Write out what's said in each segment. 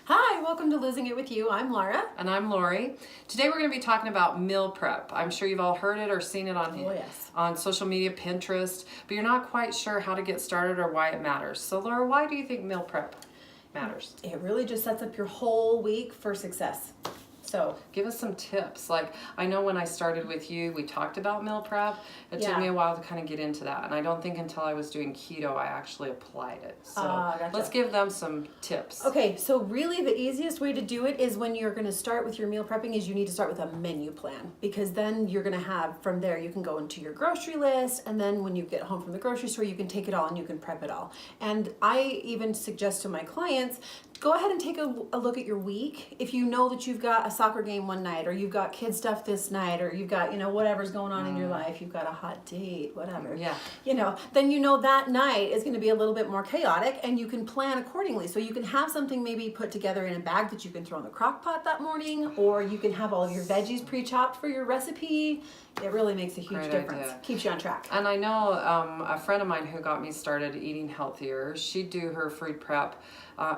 Hi, welcome to Losing It With You. I'm Laura. And I'm Lori. Today we're going to be talking about meal prep. I'm sure you've all heard it or seen it on social media, Pinterest, but you're not quite sure how to get started or why it matters. So Laura, why do you think meal prep matters? It really just sets up your whole week for success. So give us some tips. Like, I know when I started with you, we talked about meal prep. It took me a while to kind of get into that. And I don't think until I was doing keto, I actually applied it. So gotcha. Let's give them some tips. Okay, so really the easiest way to do it is when you're going to start with your meal prepping is you need to start with a menu plan, because then you're going to have, from there you can go into your grocery list, and then when you get home from the grocery store, you can take it all and you can prep it all. And I even suggest to my clients, go ahead and take a look at your week. If you know that you've got a soccer game one night, or you've got kid stuff this night, or you've got, whatever's going on in your life, you've got a hot date, whatever. Yeah. Then that night is going to be a little bit more chaotic, and you can plan accordingly. So you can have something maybe put together in a bag that you can throw in the crock pot that morning, or you can have all of your veggies pre-chopped for your recipe. It really makes a huge difference. Keeps you on track. And I know a friend of mine who got me started eating healthier, she'd do her food prep.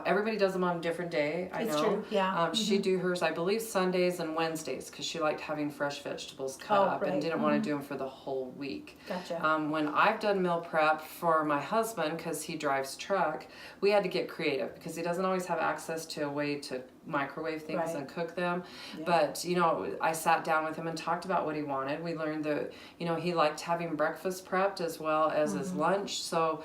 Everybody does them on a different day, I know. It's true, yeah. She'd do hers, I believe, Sundays and Wednesdays, because she liked having fresh vegetables cut up and didn't want to do them for the whole week. Gotcha. When I've done meal prep for my husband, because he drives truck, we had to get creative, because he doesn't always have access to a way to microwave things and cook them. Yeah. But, I sat down with him and talked about what he wanted. We learned that, he liked having breakfast prepped as well as his lunch. So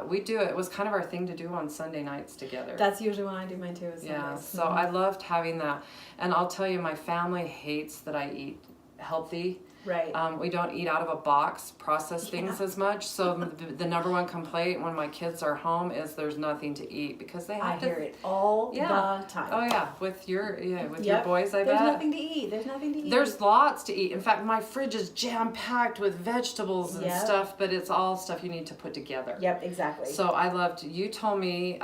we do it. It was kind of our thing to do on Sunday nights together. That's usually when I do mine too. Yeah. So I loved having that. And I'll tell you, my family hates that I eat healthy. Right. We don't eat out of a box, processed things as much. So the number one complaint when my kids are home is there's nothing to eat, because they have I hear it all the time. Oh yeah, with your boys, I bet. There's nothing to eat. There's nothing to eat. There's lots to eat. In fact, my fridge is jam packed with vegetables and stuff, but it's all stuff you need to put together. Yep, exactly. So I loved. You told me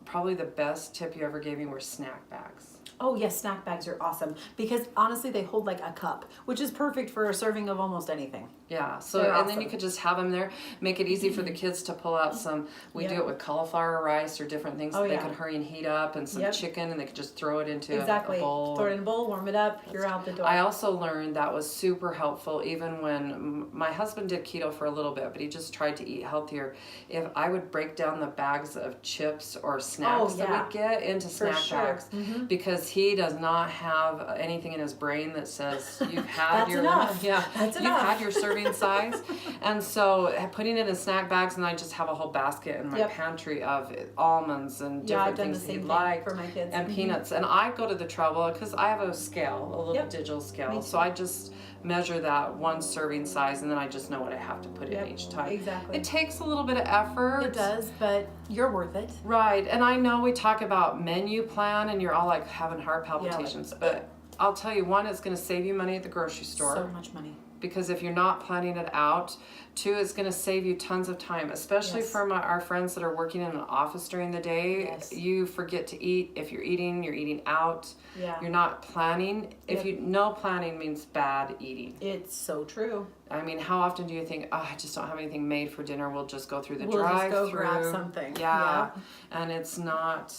probably the best tip you ever gave me were snack bags. Oh yes, snack bags are awesome, because honestly they hold like a cup, which is perfect for a serving of almost anything. Yeah, so and then you could just have them there, make it easy for the kids to pull out some, we do it with cauliflower rice or different things that they could hurry and heat up, and some chicken, and they could just throw it into a bowl. Throw it in a bowl, warm it up, you're out the door. I also learned that was super helpful even when my husband did keto for a little bit, but he just tried to eat healthier. If I would break down the bags of chips or snacks that we get into snack bags, because he does not have anything in his brain that says you've had your enough. That's you've had your serving size. And so putting it in snack bags, and I just have a whole basket in my pantry of almonds and different things he liked, for my kids. and peanuts. And I go to the trouble, because I have a scale, a little digital scale, so I just measure that one serving size, and then I just know what I have to put in each time. Exactly. It takes a little bit of effort. It does, but you're worth it. Right. And I know we talk about menu plan, and you're all like having heart palpitations, but I'll tell you, one, it's going to save you money at the grocery store. So much money. Because if you're not planning it out. Two, it's going to save you tons of time, especially for our friends that are working in an office during the day. Yes. You forget to eat. If you're eating out. Yeah. You're not planning. If no planning means bad eating. It's so true. I mean, how often do you think, I just don't have anything made for dinner, we'll just go through the drive-thru. We'll just go grab something. Yeah. And it's not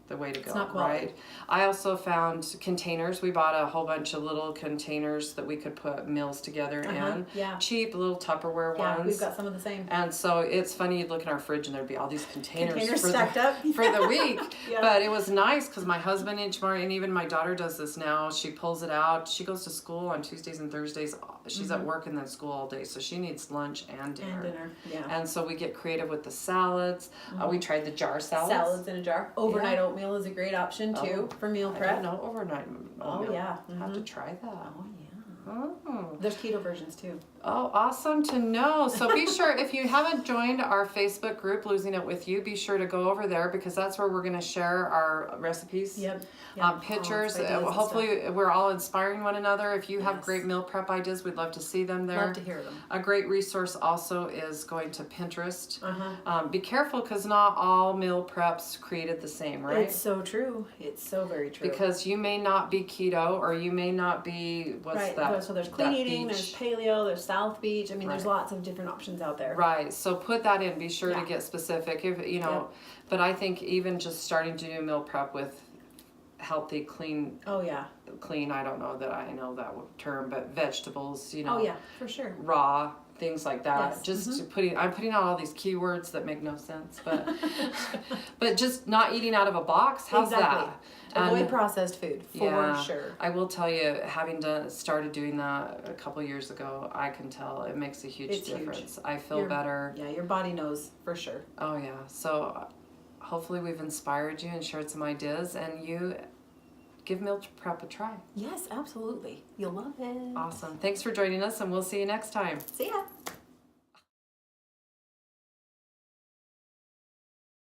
the way to go, not right? I also found containers. We bought a whole bunch of little containers that we could put meals together in. Yeah. Cheap little Tupperware ones. Yeah, we've got some of the same. And so it's funny, you'd look in our fridge and there'd be all these containers for stacked up for the week. But it was nice, because my husband each morning, and even my daughter does this now, she pulls it out. She goes to school on Tuesdays and Thursdays. She's at work and then school all day, so she needs lunch and dinner. And so we get creative with the salads. We tried the jar salads. Salads in a jar. Overnight oatmeal is a great option too for meal prep. I don't know overnight oatmeal. Oh yeah. Have to try that. Oh yeah. Oh. There's keto versions too. Oh, awesome to know. So be sure, if you haven't joined our Facebook group, Losing It With You, be sure to go over there, because that's where we're going to share our recipes, pictures. Hopefully we're all inspiring one another. If you have great meal prep ideas, we'd love to see them there. Love to hear them. A great resource also is going to Pinterest. Be careful, because not all meal preps created the same, right? It's so true. It's so very true. Because you may not be keto, or you may not be, So there's clean that eating, there's beach. paleo, there's South Beach. I mean, there's Right. lots of different options out there. Right. So put that in. Be sure Yeah. to get specific. If you know, Yep. but I think even just starting to do meal prep with healthy, clean. Oh yeah. Clean. I don't know that I know that term, but vegetables. You know. Oh yeah, for sure. Raw things like that. Yes. Just I'm putting out all these keywords that make no sense, but but just not eating out of a box. How's Exactly. that? Avoid And- processed food for sure. I will tell you, having started doing that a couple years ago, I can tell it makes a huge It's huge. difference. I feel better. Yeah, your body knows for sure. Oh yeah. So hopefully we've inspired you and shared some ideas, and you give meal prep a try. Yes, absolutely. You'll love it. Awesome. Thanks for joining us, and we'll see you next time. See ya.